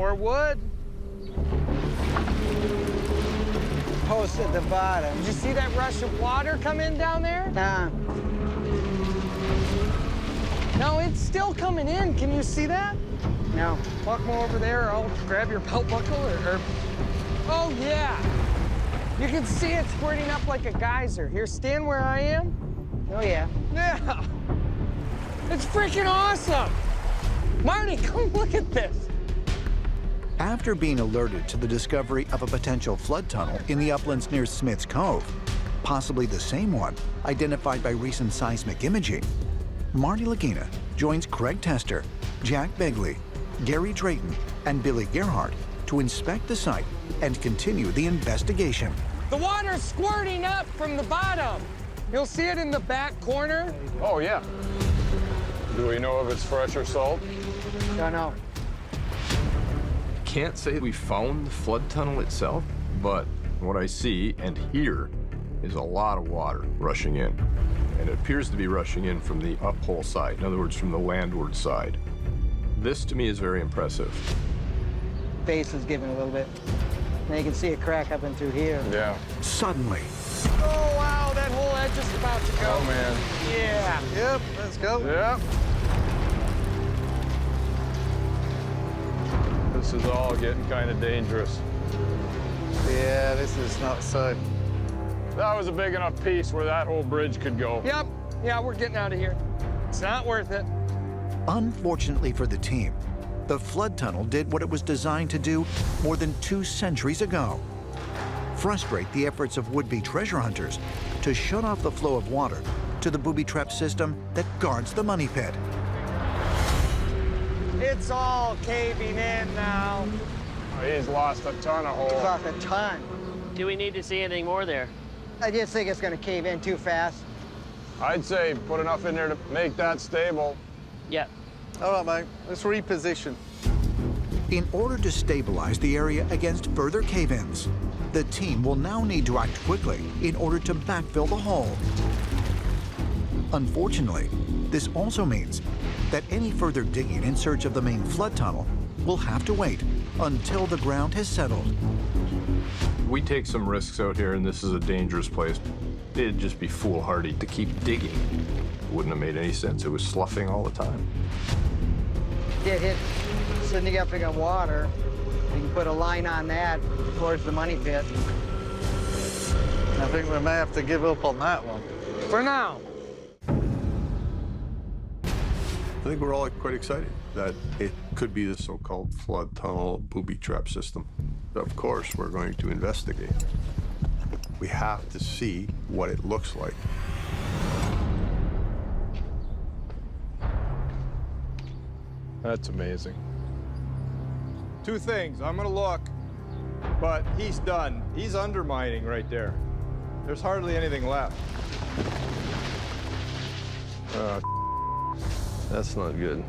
More wood. Post at the bottom. Did you see that rush of water come in down there? Nah. No, it's still coming in. Can you see that? No. Walk more over there. I'll grab your belt buckle or... Oh, yeah. You can see it squirting up like a geyser. Here, stand where I am. Oh, yeah. Yeah. It's freaking awesome. Marty, come look at this. After being alerted to the discovery of a potential flood tunnel in the uplands near Smith's Cove, possibly the same one identified by recent seismic imaging, Marty Lagina joins Craig Tester, Jack Begley, Gary Drayton, and Billy Gerhardt to inspect the site and continue the investigation. The water's squirting up from the bottom. You'll see it in the back corner. Oh, yeah. Do we know if it's fresh or salt? Don't know. Can't say we found the flood tunnel itself, but what I see and hear is a lot of water rushing in. And it appears to be rushing in from the uphole side, in other words, from the landward side. This, to me, is very impressive. Face is giving a little bit. Now you can see a crack up and through here. Yeah. Suddenly, Oh, wow, that whole edge is about to go. Oh, man. Yeah. Yep, let's go. Yep. This is all getting kind of dangerous. Yeah, this is not so. That was a big enough piece where that whole bridge could go. Yep. Yeah, we're getting out of here. It's not worth it. unfortunately for the team, the flood tunnel did what it was designed to do more than 2 centuries ago: frustrate the efforts of would-be treasure hunters to shut off the flow of water to the booby-trap system that guards the money pit. It's all caving in now. He's lost a ton of It's holes. off a ton. Do we need to see anything more there? I just think it's going to cave in too fast. I'd say put enough in there to make that stable. Yeah. All right, mate, let's reposition. In order to stabilize the area against further cave-ins, the team will now need to act quickly in order to backfill the hole. Unfortunately, this also means that any further digging in search of the main flood tunnel will have to wait until the ground has settled. We take some risks out here, and this is a dangerous place. It'd just be foolhardy to keep digging. It wouldn't have made any sense. It was sloughing all the time. Get hit significant water. You can put a line on that towards the money pit. I think we may have to give up on that one. For now. I think we're all quite excited that it could be the so-called flood tunnel booby trap system. Of course, we're going to investigate. We have to see what it looks like. That's amazing. 2 things. I'm gonna look, but he's done. He's undermining right there. There's hardly anything left. That's not good.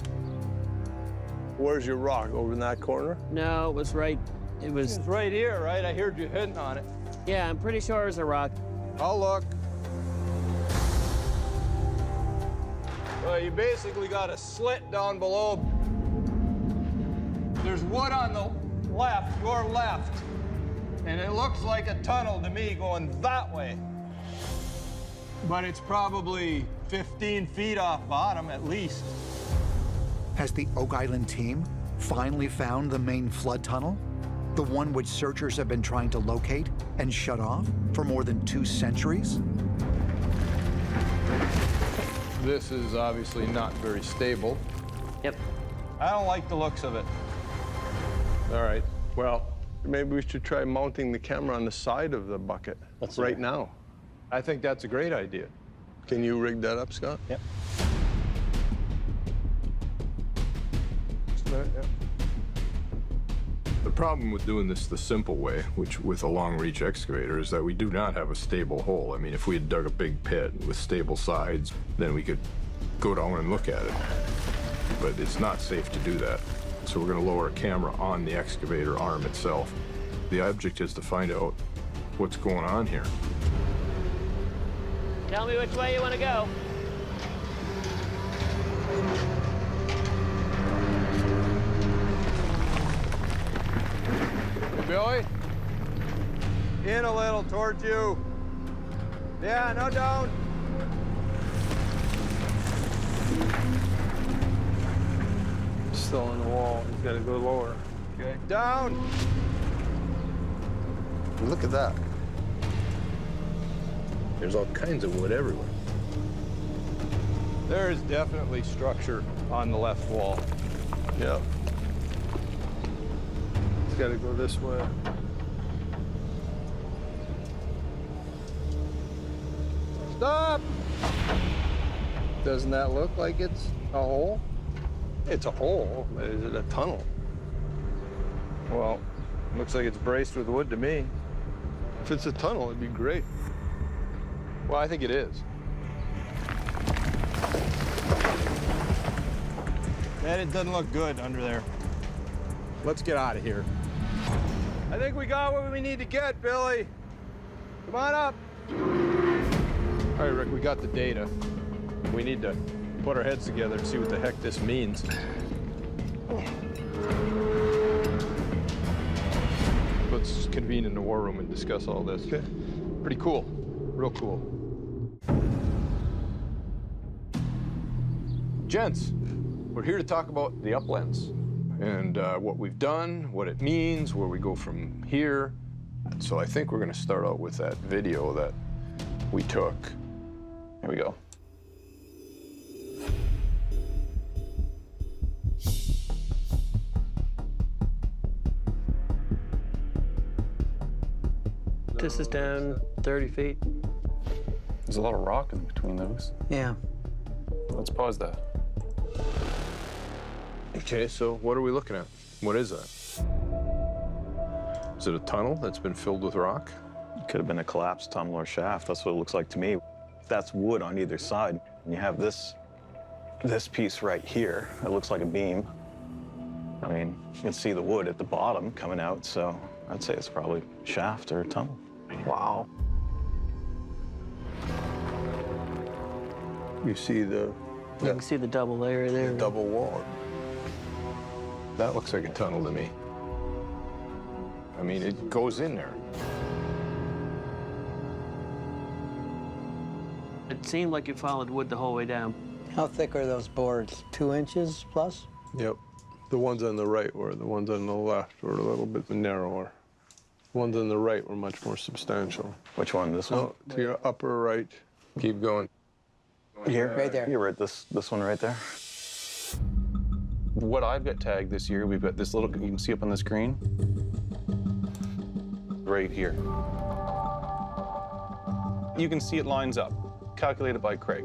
Where's your rock? Over in that corner? No, it was right. It was. It's right here, right? I heard you hitting on it. Yeah, I'm pretty sure it was a rock. I'll look. Well, you basically got a slit down below. There's wood on the left, your left, and it looks like a tunnel to me going that way. But it's probably 15 feet off bottom at least. Has the Oak Island team finally found the main flood tunnel? The one which searchers have been trying to locate and shut off for more than 2 centuries? This is obviously not very stable. Yep. I don't like the looks of it. All right, well, maybe we should try mounting the camera on the side of the bucket right now. I think that's a great idea. Can you rig that up, Scott? Yep. Just a minute, yeah. The problem with doing this the simple way, which with a long-reach excavator, is that we do not have a stable hole. I mean, if we had dug a big pit with stable sides, then we could go down and look at it. But it's not safe to do that. So we're going to lower a camera on the excavator arm itself. The object is to find out what's going on here. Tell me which way you want to go. Billy. In a little, towards you. Yeah, no down. Still in the wall. He's got to go lower. Okay, down. Look at that. There's all kinds of wood everywhere. There is definitely structure on the left wall. Yep. It's got to go this way. Stop! Doesn't that look like it's a hole? It's a hole, but is it a tunnel? Well, looks like it's braced with wood to me. If it's a tunnel, it'd be great. Well, I think it is. Man, it doesn't look good under there. Let's get out of here. I think we got what we need to get, Billy. Come on up. All right, Rick, we got the data. We need to put our heads together and see what the heck this means. Let's convene in the war room and discuss all this. Okay. Pretty cool. Real cool. Gents, we're here to talk about the uplands and what we've done, what it means, where we go from here. So I think we're going to start out with that video that we took. Here we go. This is down 30 feet. There's a lot of rock in between those. Yeah. Let's pause that. Okay, so what are we looking at? What is that? Is it a tunnel that's been filled with rock? It could have been a collapsed tunnel or shaft. That's what it looks like to me. That's wood on either side. And you have this piece right here. It looks like a beam. I mean, you can see the wood at the bottom coming out, so I'd say it's probably shaft or tunnel. Wow. You see the You can see the double layer there. double wall. That looks like a tunnel to me. I mean, it goes in there. It seemed like you followed wood the whole way down. How thick are those boards? 2 inches plus? Yep. The ones on the right were, the ones on the left were a little bit narrower. The ones on the right were much more substantial. Which one? This one? No, to your upper right. Keep going. Here? Right there. Here, right, this one right there. What I've got tagged this year, we've got this little, you can see up on the screen, right here. You can see it lines up, calculated by Craig.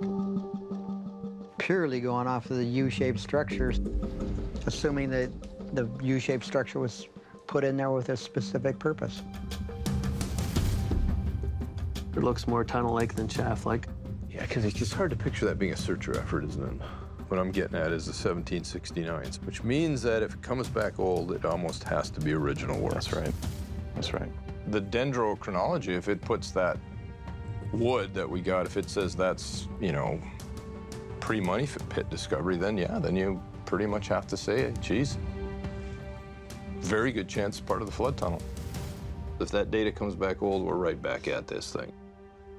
Purely going off of the U-shaped structures, assuming that the U-shaped structure was put in there with a specific purpose. It looks more tunnel-like than shaft-like. Yeah, because it's just hard to picture that being a searcher effort, isn't it? What I'm getting at is the 1769s, which means that if it comes back old, it almost has to be original work. That's right. That's right. The dendrochronology, if it puts that wood that we got, if it says that's, you know, pre-money pit discovery, then yeah, then you pretty much have to say, geez, very good chance part of the flood tunnel. If that data comes back old, we're right back at this thing.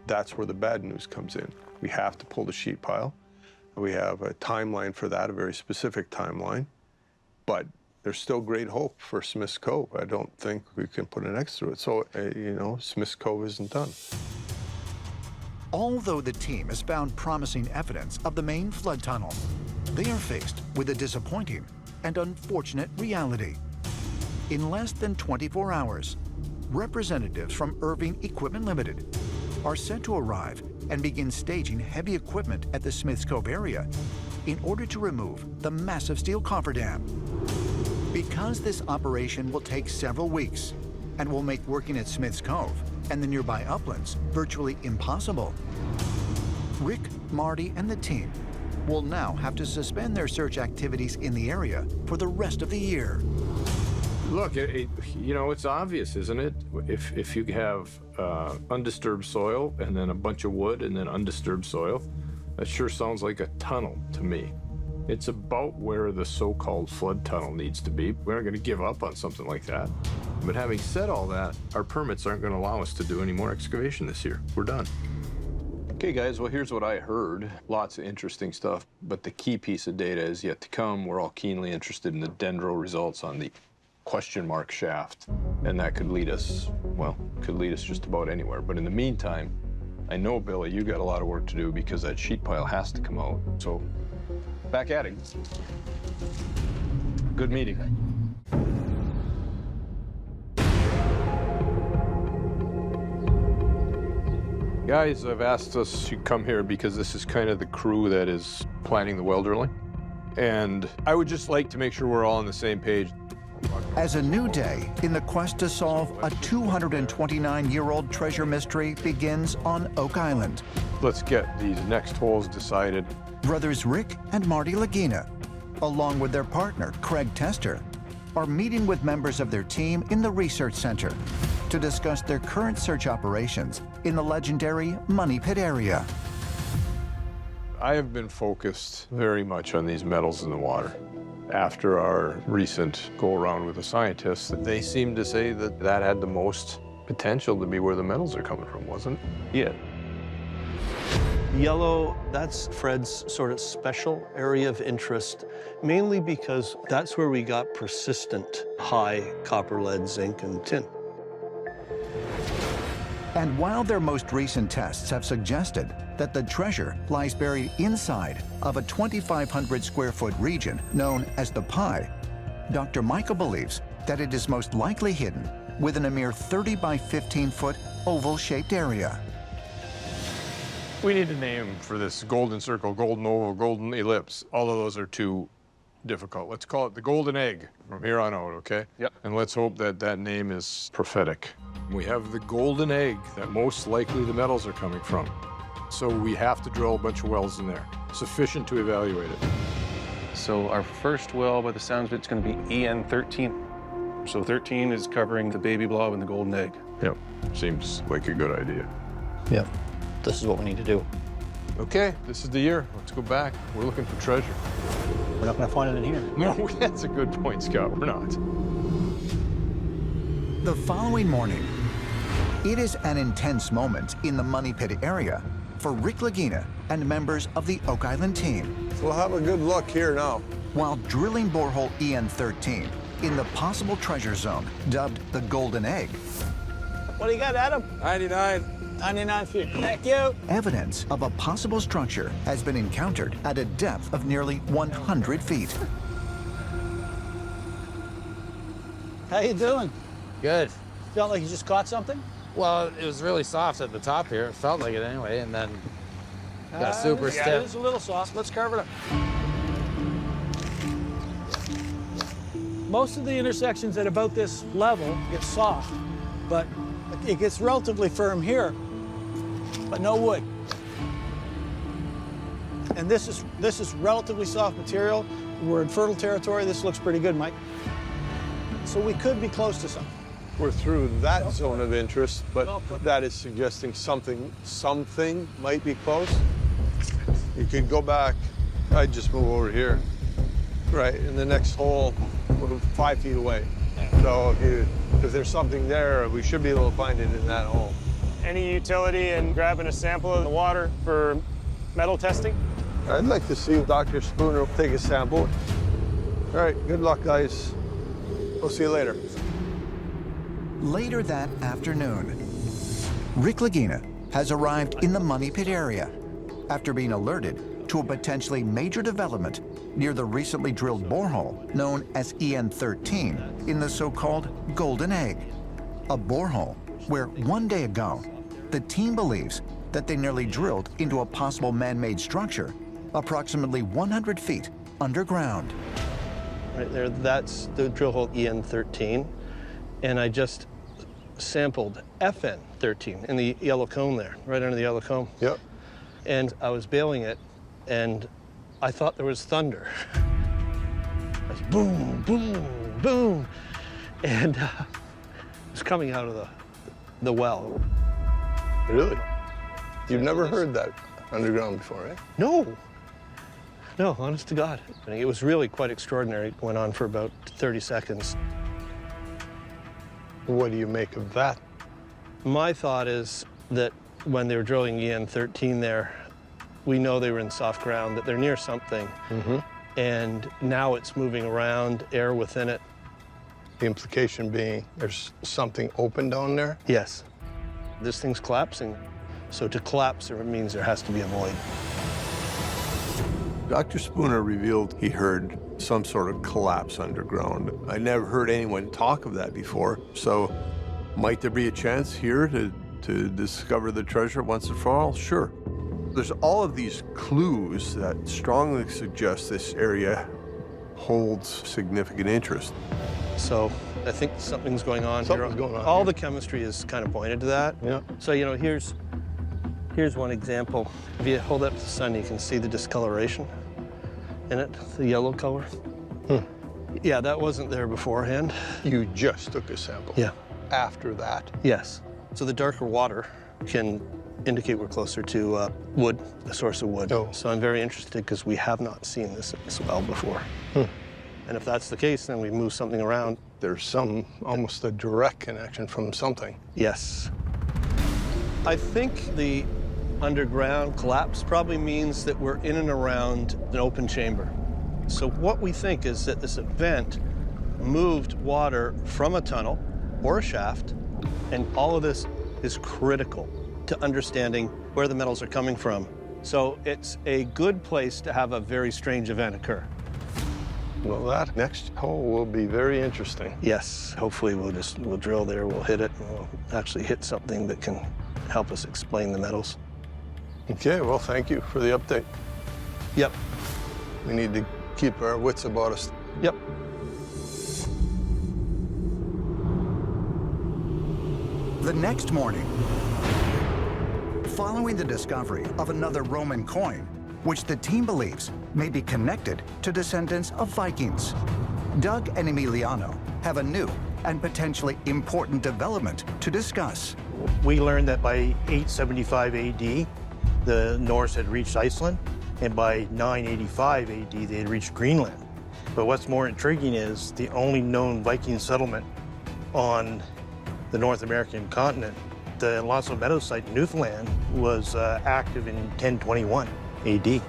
That's where the bad news comes in. We have to pull the sheet pile. We have a timeline for that, a very specific timeline. But there's still great hope for Smith's Cove. I don't think we can put an X through it. So, you know, Smith's Cove isn't done. Although the team has found promising evidence of the main flood tunnel, they are faced with a disappointing and unfortunate reality. In less than 24 hours, representatives from Irving Equipment Limited are set to arrive and begin staging heavy equipment at the Smith's Cove area in order to remove the massive steel cofferdam. Because this operation will take several weeks and will make working at Smith's Cove and the nearby uplands virtually impossible, Rick, Marty, and the team will now have to suspend their search activities in the area for the rest of the year. Look, you know, it's obvious, isn't it? If you have undisturbed soil and then a bunch of wood and then undisturbed soil, that sure sounds like a tunnel to me. It's about where the so-called flood tunnel needs to be. We're not going to give up on something like that. But having said all that, our permits aren't going to allow us to do any more excavation this year. We're done. Okay, guys, well, here's what I heard. Lots of interesting stuff, but the key piece of data is yet to come. We're all keenly interested in the dendro results on the question mark shaft, and that could lead us, well, could lead us just about anywhere. But in the meantime, I know, Billy, you got a lot of work to do because that sheet pile has to come out. So, back at it. Good meeting. Guys have asked us to come here because this is kind of the crew that is planning the well drilling. And I would just like to make sure we're all on the same page. As a new day in the quest to solve a 229-year-old treasure mystery begins on Oak Island. Let's get these next holes decided. Brothers Rick and Marty Lagina, along with their partner, Craig Tester, are meeting with members of their team in the research center to discuss their current search operations in the legendary Money Pit area. I have been focused very much on these metals in the water. After our recent go-around with the scientists, they seemed to say that that had the most potential to be where the metals are coming from, wasn't it? Yeah. Yellow, that's Fred's sort of special area of interest, mainly because that's where we got persistent high copper, lead, zinc, and tin. And while their most recent tests have suggested that the treasure lies buried inside of a 2,500 square foot region known as the Pie, Dr. Michael believes that it is most likely hidden within a mere 30 by 15 foot oval-shaped area. We need a name for this golden circle, golden oval, golden ellipse. All of those are too difficult. Let's call it the golden egg from here on out, okay? Yep. And let's hope that that name is prophetic. We have the golden egg that most likely the metals are coming from. So we have to drill a bunch of wells in there, sufficient to evaluate it. So our first well, by the sounds of it, it's going to be EN13. So 13 is covering the baby blob and the golden egg. Yep, seems like a good idea. Yep. This is what we need to do. Okay, this is the year. Let's go back. We're looking for treasure. We're not going to find it in here. No, that's a good point, Scott. We're not. The following morning, it is an intense moment in the Money Pit area for Rick Lagina and members of the Oak Island team. We'll have a good look here now. While drilling borehole EN13 in the possible treasure zone dubbed the Golden Egg, What do you got, Adam? 99 feet. Thank you. evidence of a possible structure has been encountered at a depth of nearly 100 feet. How you doing? Good. Felt like you just caught something? Well, it was really soft at the top here. It felt like it anyway, and then got super It stiff. is a little soft. Let's carve it up. Most of the intersections at about this level get soft, but it gets relatively firm here, but no wood. And this is relatively soft material. We're in fertile territory. This looks pretty good, Mike. So we could be close to something. We're through that zone of interest, but that is suggesting something might be close. You could go back. I'd just move over here. Right, in the next hole, we're 5 feet away. So if there's something there, we should be able to find it in that hole. Any utility in grabbing a sample of the water for metal testing? I'd like to see Dr. Spooner take a sample. All right, good luck, guys. We'll see you later. Later that afternoon, Rick Lagina has arrived in the Money Pit area after being alerted to a potentially major development near the recently drilled borehole known as EN13 in the so-called Golden Egg, a borehole where 1 day ago, the team believes that they nearly drilled into a possible man-made structure approximately 100 feet underground. Right there, that's the drill hole EN13. And I just sampled FN13 in the yellow cone there, right under the yellow cone. Yep. And I was bailing it, and I thought there was thunder. It was boom, boom, boom. And it was coming out of the well. Really? You've never heard that underground before, eh? No. No, honest to God. It was really quite extraordinary. It went on for about 30 seconds. What do you make of that? My thought is that when they were drilling EN13 there, we know they were in soft ground, that they're near something. And now it's moving around, air within it. The implication being there's something open down there? Yes. This thing's collapsing. So to collapse, it means there has to be a void. Dr. Spooner revealed he heard some sort of collapse underground. I never heard anyone talk of that before. So might there be a chance here to discover the treasure once and for all? Sure. There's all of these clues that strongly suggest this area holds significant interest. So I think something's going on here. Something's going on All here. the chemistry is kind of pointed to that. Yeah. So, you know, here's one example. If you hold up to the sun, you can see the discoloration in it, the yellow color. Yeah, that wasn't there beforehand. You just took a sample? Yeah. After that? Yes. So the darker water can indicate we're closer to wood, a source of wood. Oh. So I'm very interested because we have not seen this well before. And if that's the case, then we move something around. There's almost a direct connection from something. Yes. I think the underground collapse probably means that we're in and around an open chamber. So what we think is that this event moved water from a tunnel or a shaft, and all of this is critical to understanding where the metals are coming from. So it's a good place to have a very strange event occur. Well, that next hole will be very interesting. Yes, hopefully we'll drill there, we'll hit it, and we'll actually hit something that can help us explain the metals. Okay, well, thank you for the update. Yep. We need to keep our wits about us. Yep. The next morning, following the discovery of another Roman coin, which the team believes may be connected to descendants of Vikings, Doug and Emiliano have a new and potentially important development to discuss. We learned that by 875 AD, the Norse had reached Iceland, and by 985 AD, they had reached Greenland. But what's more intriguing is the only known Viking settlement on the North American continent, the Alonso Meadows site in Newfoundland, was active in 1021 AD.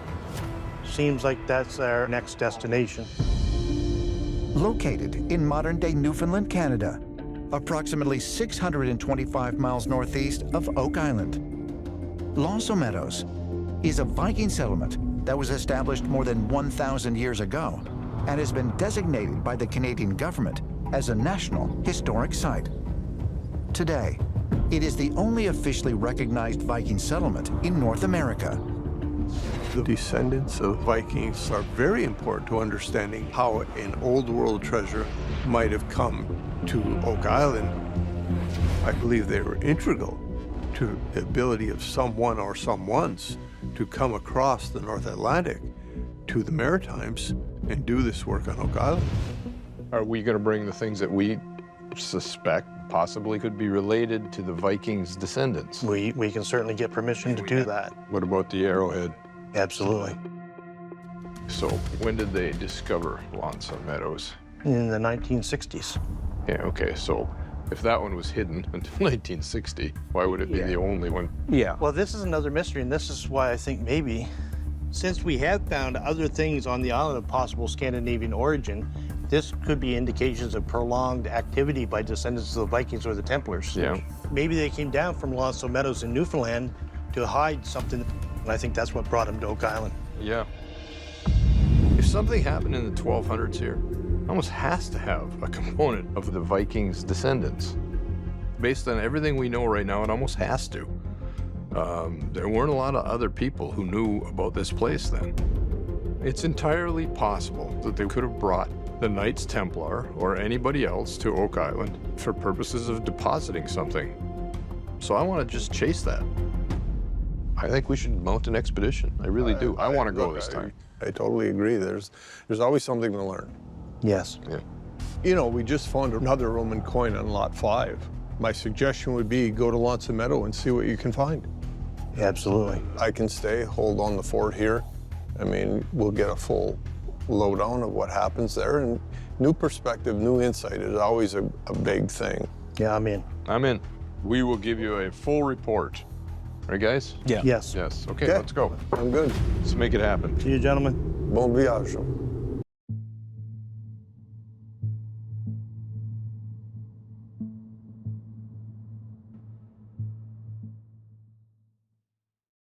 Seems like that's our next destination. Located in modern-day Newfoundland, Canada, approximately 625 miles northeast of Oak Island, Alonso Meadows is a Viking settlement that was established more than 1,000 years ago and has been designated by the Canadian government as a National Historic Site. Today, it is the only officially recognized Viking settlement in North America. The descendants of Vikings are very important to understanding how an old world treasure might have come to Oak Island. I believe they were integral to the ability of someone or someones to come across the North Atlantic to the Maritimes and do this work on Oak Island. Are we going to bring the things that we suspect possibly could be related to the Vikings' descendants? We can certainly get permission to do that. What about the arrowhead? Absolutely. So when did they discover Alonso Meadows? In the 1960s. Yeah, okay, so if that one was hidden until 1960, why would it be the only one? Yeah. Well, this is another mystery, and this is why I think maybe, since we have found other things on the island of possible Scandinavian origin, this could be indications of prolonged activity by descendants of the Vikings or the Templars. Yeah. Maybe they came down from Alonso Meadows in Newfoundland to hide something, and I think that's what brought them to Oak Island. Yeah. If something happened in the 1200s here, it almost has to have a component of the Vikings' descendants. Based on everything we know right now, it almost has to. There weren't a lot of other people who knew about this place then. It's entirely possible that they could have brought the Knights Templar or anybody else to Oak Island for purposes of depositing something. So I want to just chase that. I think we should mount an expedition. I really do. I want to go this time. I totally agree. There's always something to learn. Yes. Yeah. You know, we just found another Roman coin on Lot 5. My suggestion would be go to Alonso Meadow and see what you can find. Absolutely. I can stay, hold on the fort here, I mean, we'll get a full lowdown of what happens there, and new perspective, new insight is always a big thing. Yeah, I'm in. I'm in. We will give you a full report. Right, guys? Yeah. Yes. Yes. Okay, let's go. I'm good. Let's make it happen. See you, gentlemen. Bon voyage.